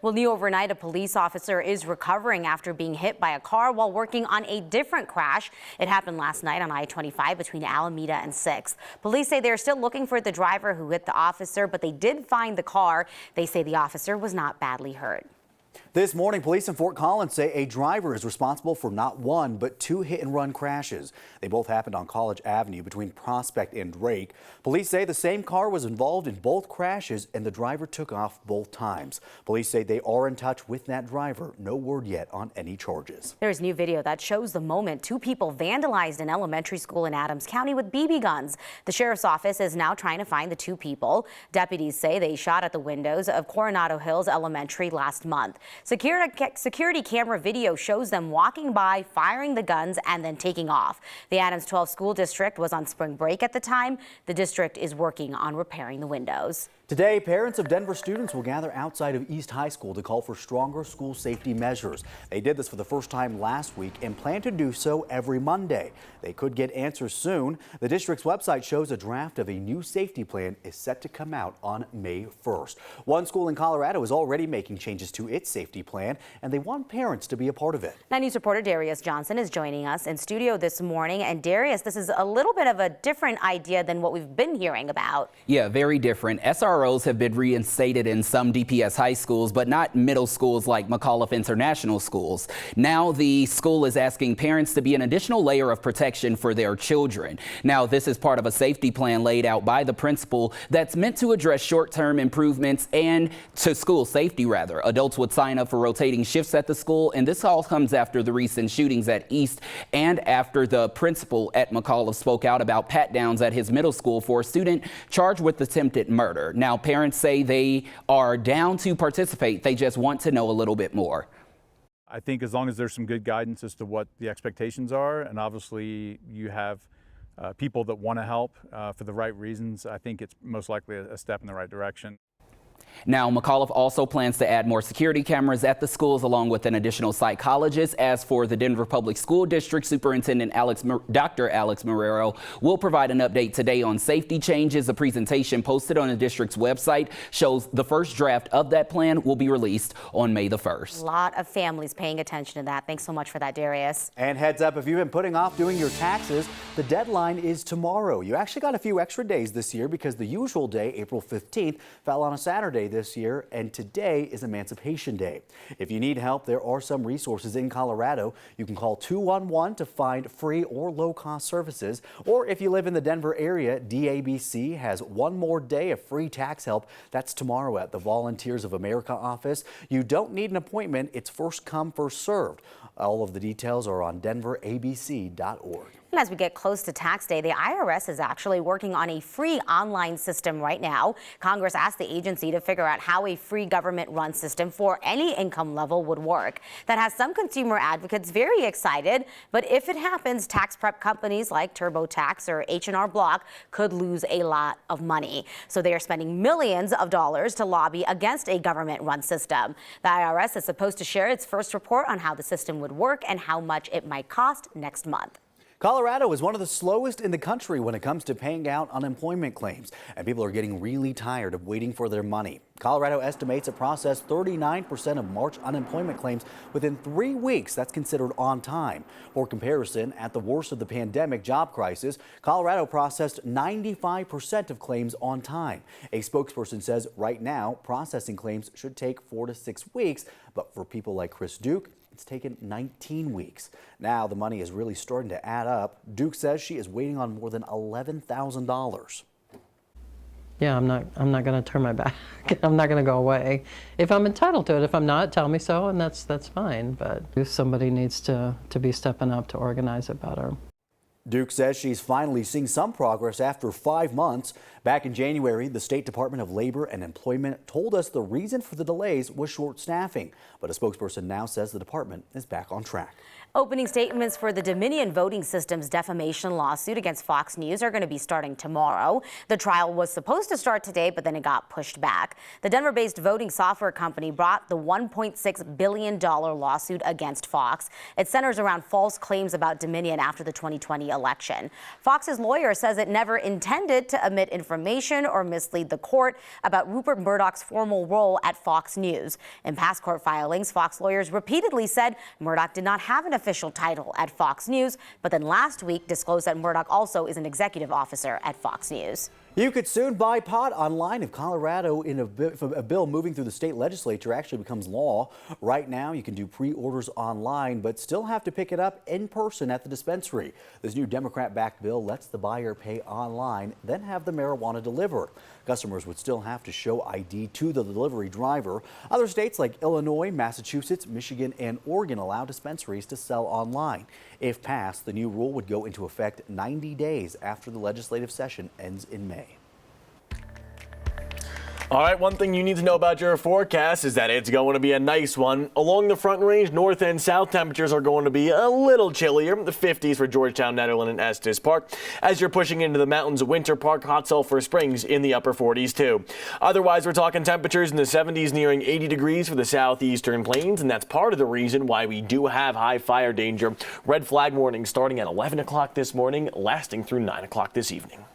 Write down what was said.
Well, new overnight, a police officer is recovering after being hit by a car while working on a different crash. It happened last night on I-25 between Alameda and 6th. Police say they're still looking for the driver who hit the officer, but they did find the car. They say the officer was not badly hurt. This morning, police in Fort Collins say a driver is responsible for not one, but two hit-and-run crashes. They both happened on College Avenue between Prospect and Drake. Police say the same car was involved in both crashes and the driver took off both times. Police say they are in touch with that driver. No word yet on any charges. There's new video that shows the moment two people vandalized an elementary school in Adams County with BB guns. The sheriff's office is now trying to find the two people. Deputies say they shot at the windows of Coronado Hills Elementary last month. Security camera video shows them walking by, firing the guns, and then taking off. The Adams 12 school district was on spring break at the time. The district is working on repairing the windows. Today, parents of Denver students will gather outside of East High School to call for stronger school safety measures. They did this for the first time last week and plan to do so every Monday. They could get answers soon. The district's website shows a draft of a new safety plan is set to come out on May 1st. One school in Colorado is already making changes to its safety plan, and they want parents to be a part of it. Now, news reporter Darius Johnson is joining us in studio this morning. And Darius, this is a little bit of a different idea than what we've been hearing about. Yeah, very different. SROs have been reinstated in some DPS high schools, but not middle schools like McAuliffe International Schools. Now the school is asking parents to be an additional layer of protection for their children. Now, this is part of a safety plan laid out by the principal that's meant to address short-term improvements and to school safety, rather. Adults would sign up for rotating shifts at the school, and this all comes after the recent shootings at East and after the principal at McAuliffe spoke out about pat-downs at his middle school for a student charged with attempted murder. Now, parents say they are down to participate. They just want to know a little bit more. I think as long as there's some good guidance as to what the expectations are, and obviously you have people that want to help for the right reasons, I think it's most likely a step in the right direction. Now, McAuliffe also plans to add more security cameras at the schools along with an additional psychologist. As for the Denver Public School District, Superintendent Dr. Alex Marrero will provide an update today on safety changes. A presentation posted on the district's website shows the first draft of that plan will be released on May the 1st. A lot of families paying attention to that. Thanks so much for that, Darius. And heads up, if you've been putting off doing your taxes, the deadline is tomorrow. You actually got a few extra days this year because the usual day, April 15th, fell on a Saturday this year, and today is Emancipation Day. If you need help, there are some resources in Colorado. You can call 211 to find free or low-cost services. Or if you live in the Denver area, DABC has one more day of free tax help. That's tomorrow at the Volunteers of America office. You don't need an appointment. It's first come, first served. All of the details are on denverabc.org. And as we get close to tax day, the IRS is actually working on a free online system right now. Congress asked the agency to figure out how a free government-run system for any income level would work. That has some consumer advocates very excited. But if it happens, tax prep companies like TurboTax or H&R Block could lose a lot of money. So they are spending millions of dollars to lobby against a government-run system. The IRS is supposed to share its first report on how the system would work and how much it might cost next month. Colorado is one of the slowest in the country when it comes to paying out unemployment claims, and people are getting really tired of waiting for their money. Colorado estimates it processed 39% of March unemployment claims within 3 weeks. That's considered on time. For comparison, at the worst of the pandemic job crisis, Colorado processed 95% of claims on time. A spokesperson says right now processing claims should take 4 to 6 weeks, but for people like Chris Duke, it's taken 19 weeks. Now the money is really starting to add up. Duke says she is waiting on more than $11,000. Yeah, I'm not going to turn my back. I'm not going to go away. If I'm entitled to it, if I'm not, tell me so, and that's fine. But somebody needs to be stepping up to organize it better. Duke says she's finally seeing some progress after 5 months. Back in January, the State Department of Labor and Employment told us the reason for the delays was short staffing. But a spokesperson now says the department is back on track. Opening statements for the Dominion Voting Systems defamation lawsuit against Fox News are going to be starting tomorrow. The trial was supposed to start today, but then it got pushed back. The Denver-based voting software company brought the $1.6 billion lawsuit against Fox. It centers around false claims about Dominion after the 2020 election. Fox's lawyer says it never intended to omit information or mislead the court about Rupert Murdoch's formal role at Fox News. In past court filings, Fox lawyers repeatedly said Murdoch did not have an official title at Fox News, but then last week disclosed that Murdoch also is an executive officer at Fox News. You could soon buy pot online if Colorado, in a bill moving through the state legislature, actually becomes law. Right now, you can do pre-orders online, but still have to pick it up in person at the dispensary. This new Democrat-backed bill lets the buyer pay online, then have the marijuana delivered. Customers would still have to show ID to the delivery driver. Other states like Illinois, Massachusetts, Michigan, and Oregon allow dispensaries to sell online. If passed, the new rule would go into effect 90 days after the legislative session ends in May. All right, one thing you need to know about your forecast is that it's going to be a nice one. Along the Front Range, north and south temperatures are going to be a little chillier. The 50s for Georgetown, Nederland, and Estes Park. As you're pushing into the mountains, Winter Park, Hot Sulphur Springs in the upper 40s too. Otherwise, we're talking temperatures in the 70s nearing 80 degrees for the southeastern plains, and that's part of the reason why we do have high fire danger. Red flag warning starting at 11 o'clock this morning, lasting through 9 o'clock this evening.